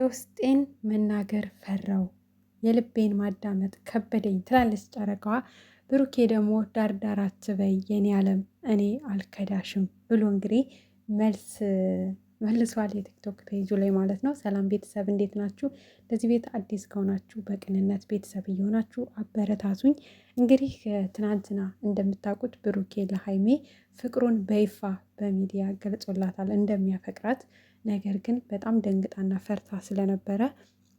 የውስጤን መናገር ፈራው፣ የልቤን ማዳመጥ ከበደኝ ትላለች ጨረቃዋ። ብሩኬ ደግሞ ዳርዳር አትበይ የኔ ዓለም እኔ አልከዳሽም ብሎ እንግዲህ መልስ መልሷል የቲክቶክ ፔጁ ላይ ማለት ነው። ሰላም ቤተሰብ እንዴት ናችሁ? ለዚህ ቤት አዲስ ከሆናችሁ በቅንነት ቤተሰብ እየሆናችሁ አበረታቱኝ። እንግዲህ ትናንትና እንደምታውቁት ብሩኬ ለሀይሜ ፍቅሩን በይፋ በሚዲያ ገልጾላታል እንደሚያፈቅራት። ነገር ግን በጣም ደንግጣና ፈርታ ስለነበረ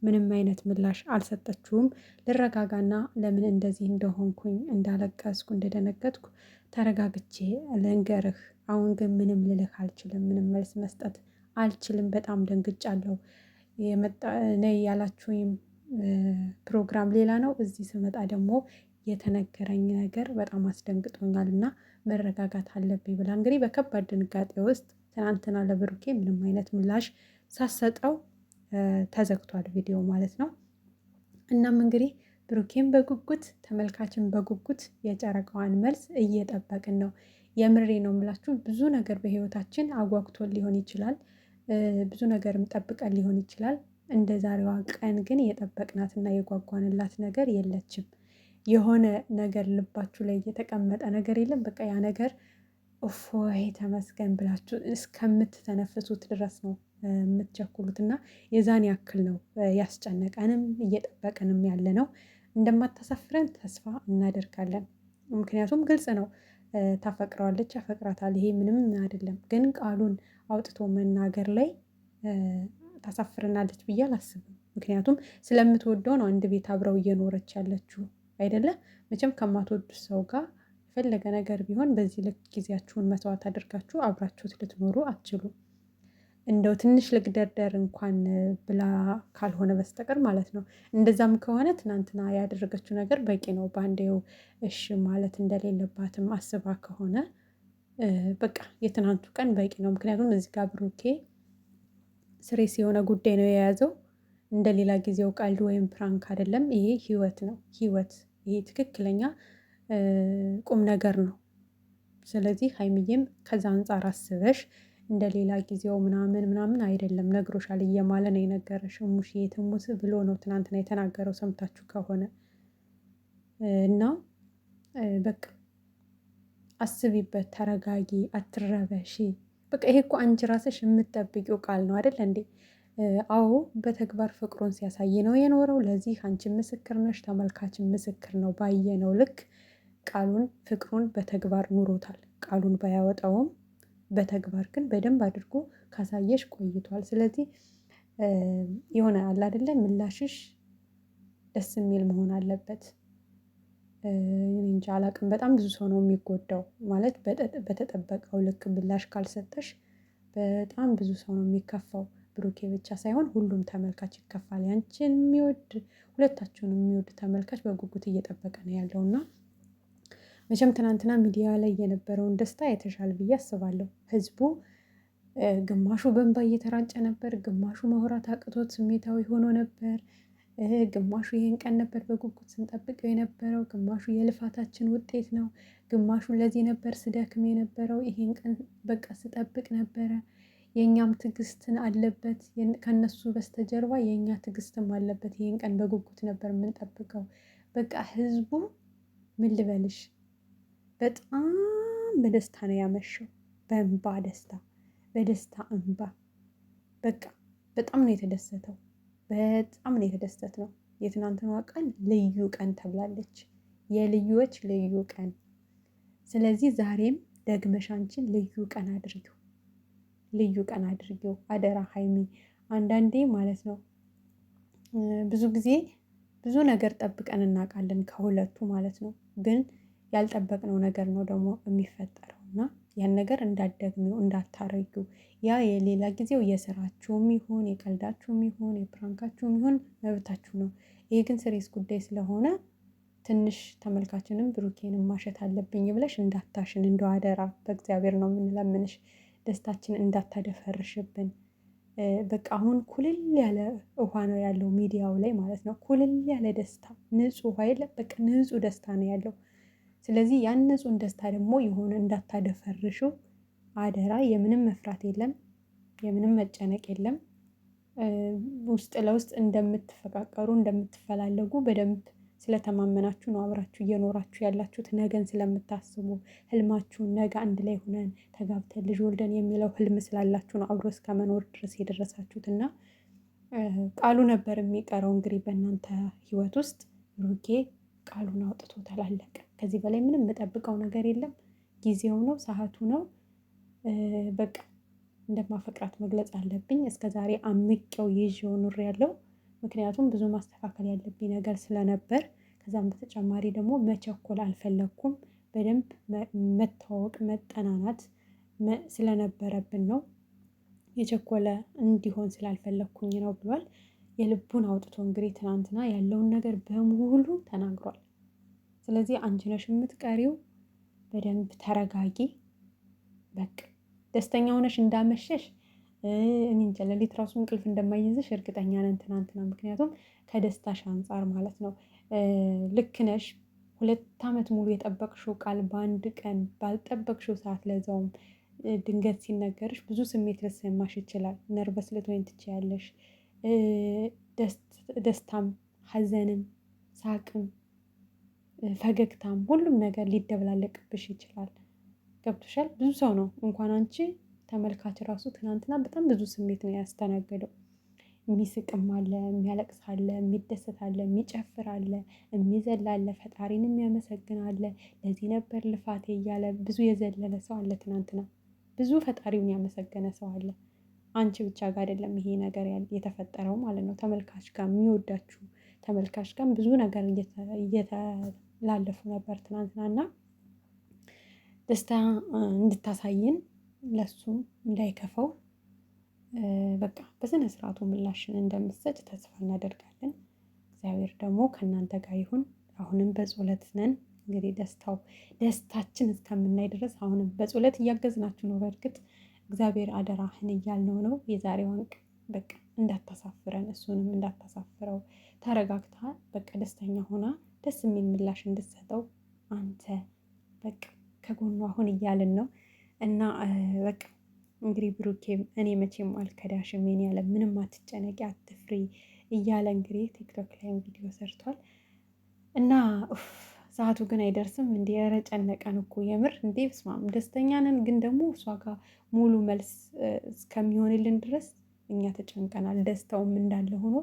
ምንም አይነት ምላሽ አልሰጠችውም። ልረጋጋና ለምን እንደዚህ እንደሆንኩኝ እንዳለቀስኩ እንደደነገጥኩ ተረጋግቼ ልንገርህ። አሁን ግን ምንም ልልህ አልችልም፣ ምንም መልስ መስጠት አልችልም። በጣም ደንግጫለሁ። የመጣ ነይ ያላችሁኝ ፕሮግራም ሌላ ነው። እዚህ ስመጣ ደግሞ የተነገረኝ ነገር በጣም አስደንግጦኛል እና መረጋጋት አለብኝ ብላ እንግዲህ በከባድ ድንጋጤ ውስጥ ትናንትና ለብሩኬ ምንም አይነት ምላሽ ሳሰጠው ተዘግቷል ቪዲዮ ማለት ነው። እናም እንግዲህ ብሩኬን በጉጉት ተመልካችን በጉጉት የጨረቃዋን መልስ እየጠበቅን ነው። የምሬ ነው የምላችሁ። ብዙ ነገር በህይወታችን አጓጉቶን ሊሆን ይችላል፣ ብዙ ነገርም ጠብቀን ሊሆን ይችላል። እንደ ዛሬዋ ቀን ግን የጠበቅናትና የጓጓንላት ነገር የለችም። የሆነ ነገር ልባችሁ ላይ የተቀመጠ ነገር የለም። በቃ ያ ነገር እፎይ ተመስገን ብላችሁ እስከምትተነፍሱት ድረስ ነው የምትቸኩሉት እና የዛን ያክል ነው ያስጨነቀንም እየጠበቀንም ያለ ነው። እንደማታሳፍረን ተስፋ እናደርጋለን። ምክንያቱም ግልጽ ነው፣ ታፈቅረዋለች፣ ያፈቅራታል። ይሄ ምንም አይደለም። ግን ቃሉን አውጥቶ መናገር ላይ ታሳፍረናለች ብዬ አላስብም። ምክንያቱም ስለምትወደው ነው አንድ ቤት አብረው እየኖረች ያለችው አይደለም። መቼም ከማትወዱት ሰው ጋር የፈለገ ነገር ቢሆን በዚህ ልክ ጊዜያችሁን መስዋዕት አድርጋችሁ አብራችሁት ልትኖሩ አትችሉም። እንደው ትንሽ ልግደርደር እንኳን ብላ ካልሆነ በስተቀር ማለት ነው። እንደዛም ከሆነ ትናንትና ያደረገችው ነገር በቂ ነው። በአንዴው እሺ ማለት እንደሌለባትም አስባ ከሆነ በቃ የትናንቱ ቀን በቂ ነው። ምክንያቱም እዚህ ጋር ብሩኬ ስሬስ የሆነ ጉዳይ ነው የያዘው። እንደ ሌላ ጊዜው ቀልድ ወይም ፕራንክ አይደለም። ይሄ ህይወት ነው። ህይወት ይሄ ትክክለኛ ቁም ነገር ነው። ስለዚህ ሀይሚዬም ከዛ አንጻር አስበሽ እንደ ሌላ ጊዜው ምናምን አይደለም። ነግሮሻል፣ እየማለ ነው የነገረሽ። ሙሽዬ ትሙት ብሎ ነው ትናንትና የተናገረው ሰምታችሁ ከሆነ እና በቃ አስቢበት፣ ተረጋጊ፣ አትረበሺ። በቃ ይሄ እኮ አንቺ ራስሽ የምትጠብቂው ቃል ነው አይደል እንዴ? አዎ በተግባር ፍቅሩን ሲያሳይ ነው የኖረው። ለዚህ አንቺ ምስክር ነሽ፣ ተመልካችን ምስክር ነው። ባየነው ልክ ቃሉን ፍቅሩን በተግባር ኑሮታል። ቃሉን ባያወጣውም በተግባር ግን በደንብ አድርጎ ካሳየሽ ቆይቷል። ስለዚህ የሆነ አለ አይደለ ምላሽሽ ደስ የሚል መሆን አለበት። እንጃ አላቅም። በጣም ብዙ ሰው ነው የሚጎዳው ማለት በተጠበቀው ልክ ምላሽ ካልሰጠሽ በጣም ብዙ ሰው ነው የሚከፋው። ብሩኬ ብቻ ሳይሆን ሁሉም ተመልካች ይከፋል። ያንቺን የሚወድ ሁለታችሁንም የሚወድ ተመልካች በጉጉት እየጠበቀ ነው ያለው እና መቼም ትናንትና ሚዲያ ላይ የነበረውን ደስታ የተሻለ ብዬ አስባለሁ። ህዝቡ ግማሹ በእንባ እየተራጨ ነበር፣ ግማሹ ማውራት አቅቶት ስሜታዊ ሆኖ ነበር፣ ግማሹ ይሄን ቀን ነበር በጉጉት ስንጠብቀው የነበረው፣ ግማሹ የልፋታችን ውጤት ነው፣ ግማሹ ለዚህ ነበር ስደክም የነበረው፣ ይሄን ቀን በቃ ስጠብቅ ነበረ። የእኛም ትዕግስትን አለበት፣ ከነሱ በስተጀርባ የእኛ ትዕግስትም አለበት። ይሄን ቀን በጉጉት ነበር የምንጠብቀው። በቃ ህዝቡ ምን ልበልሽ በጣም በደስታ ነው ያመሸው። በእንባ ደስታ፣ በደስታ እንባ። በቃ በጣም ነው የተደሰተው። በጣም ነው የተደሰተው። የትናንትናዋ ቀን ልዩ ቀን ተብላለች። የልዩዎች ልዩ ቀን። ስለዚህ ዛሬም ደግመሽ አንቺን ልዩ ቀን አድርጊው፣ ልዩ ቀን አድርጊው አደራ ሀይሚ። አንዳንዴ ማለት ነው ብዙ ጊዜ ብዙ ነገር ጠብቀን እናውቃለን ከሁለቱ ማለት ነው። ግን ያልጠበቅነው ነገር ነው ደግሞ የሚፈጠረው እና ያን ነገር እንዳትደግሚው፣ እንዳታረጊው። ያ የሌላ ጊዜው የስራችሁም ይሁን የቀልዳችሁም ይሁን የፕራንካችሁም ይሁን መብታችሁ ነው። ይሄ ግን ስሬስ ጉዳይ ስለሆነ ትንሽ ተመልካችንም ብሩኬንም ማሸት አለብኝ ብለሽ እንዳታሽን፣ እንደው አደራ በእግዚአብሔር ነው የምንለምንሽ። ደስታችን እንዳታደፈርሽብን። በቃ አሁን ኩልል ያለ ውሃ ነው ያለው ሚዲያው ላይ ማለት ነው። ኩልል ያለ ደስታ፣ ንጹህ ውሃ የለም። በቃ ንጹህ ደስታ ነው ያለው። ስለዚህ ያን ንጹህ ደስታ ደግሞ የሆነ እንዳታደፈርሹ አደራ። የምንም መፍራት የለም፣ የምንም መጨነቅ የለም። ውስጥ ለውስጥ እንደምትፈቃቀሩ እንደምትፈላለጉ በደንብ ስለተማመናችሁ ነው አብራችሁ እየኖራችሁ ያላችሁት። ነገን ስለምታስቡ ህልማችሁን ነገ አንድ ላይ ሆነን ተጋብተን ልጅ ወልደን የሚለው ህልም ስላላችሁ ነው አብሮ እስከ መኖር ድረስ የደረሳችሁት። እና ቃሉ ነበር የሚቀረው እንግዲህ በእናንተ ህይወት ውስጥ ብሩኬ ቃሉን አውጥቶ ተላለቀ። ከዚህ በላይ ምንም የምጠብቀው ነገር የለም። ጊዜው ነው፣ ሰዓቱ ነው። በቃ እንደማፈቅራት መግለጽ አለብኝ። እስከ ዛሬ አምቄው ይዤው ኑሬያለሁ። ምክንያቱም ብዙ ማስተካከል ያለብኝ ነገር ስለነበር፣ ከዛም በተጨማሪ ደግሞ መቸኮል አልፈለኩም። በደንብ መተዋወቅ መጠናናት ስለነበረብን ነው። የቸኮለ እንዲሆን ስላልፈለግኩኝ ነው ብሏል። የልቡን አውጥቶ እንግዲህ ትናንትና ያለውን ነገር በሙሉ ተናግሯል። ስለዚህ አንቺ ነሽ የምትቀሪው። በደንብ ተረጋጊ። በቃ ደስተኛ ሆነሽ እንዳመሸሽ እኔ እንጃ፣ ሌሊት ራሱ እንቅልፍ እንደማይይዝሽ እርግጠኛ ነን ትናንትና። ምክንያቱም ከደስታሽ አንጻር ማለት ነው። ልክ ነሽ። 2 ዓመት ሙሉ የጠበቅሽው ቃል በአንድ ቀን ባልጠበቅሽው ሰዓት ለዛውም ድንገት ሲነገርሽ ብዙ ስሜት ሊሰማሽ ይችላል። ነርቨስ ልትሆኝ ትችያለሽ። ደስታም፣ ሐዘንም፣ ሳቅም፣ ፈገግታም ሁሉም ነገር ሊደበላለቅብሽ ይችላል። ገብቶሻል? ብዙ ሰው ነው እንኳን አንቺ ተመልካች ራሱ ትናንትና በጣም ብዙ ስሜት ነው ያስተናገደው። የሚስቅም አለ፣ የሚያለቅስ አለ፣ የሚደሰት አለ፣ የሚጨፍር አለ፣ የሚዘል አለ፣ ፈጣሪን የሚያመሰግን አለ። ለዚህ ነበር ልፋቴ እያለ ብዙ የዘለለ ሰው አለ። ትናንትና ብዙ ፈጣሪውን ያመሰገነ ሰው አለ። አንቺ ብቻ ጋር አይደለም ይሄ ነገር የተፈጠረው ማለት ነው። ተመልካች ጋር የሚወዳችሁ ተመልካች ጋር ብዙ ነገር እየተላለፉ ነበር ትናንትና እና ደስታ እንድታሳይን ለሱም እንዳይከፋው በቃ በስነ ስርዓቱ ምላሽን እንደምትሰጭ ተስፋ እናደርጋለን። እግዚአብሔር ደግሞ ከእናንተ ጋር ይሁን። አሁንም በጸሎት ነን። እንግዲህ ደስታችን እስከምናይ ድረስ አሁንም በጸሎት እያገዝናችሁ ነው። በእርግጥ እግዚአብሔር አደራህን እያልነው ነው። የዛሬዋን ቀን በቃ እንዳታሳፍረን፣ እሱንም እንዳታሳፍረው። ተረጋግታ በቃ ደስተኛ ሆና ደስ የሚል ምላሽ እንድትሰጠው አንተ በቃ ከጎኑ አሁን እያልን ነው። እና በቃ እንግዲህ ብሩኬም እኔ መቼም አልከዳሽም የኔ ያለ ምንም አትጨነቂ አትፍሪ እያለ እንግዲህ ቲክቶክ ላይም ቪዲዮ ሰርቷል። እና ሰዓቱ ግን አይደርስም እንዲ ኧረ ጨነቀን እኮ የምር እንዴ ብስማም ደስተኛ ነን፣ ግን ደግሞ እሷ ጋር ሙሉ መልስ እስከሚሆንልን ድረስ እኛ ተጨንቀናል። ደስታውም እንዳለ ሆኖ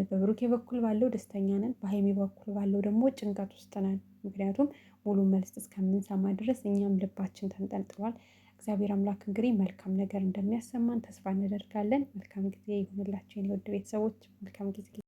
በብሩኬ በኩል ባለው ደስተኛ ነን፣ በሀይሚ በኩል ባለው ደግሞ ጭንቀት ውስጥ ነን። ምክንያቱም ሙሉ መልስ እስከምንሰማ ድረስ እኛም ልባችን ተንጠልጥሏል። እግዚአብሔር አምላክ እንግዲህ መልካም ነገር እንደሚያሰማን ተስፋ እናደርጋለን። መልካም ጊዜ ይሁንላችሁ የኔ ውድ ቤተሰቦች፣ መልካም ጊዜ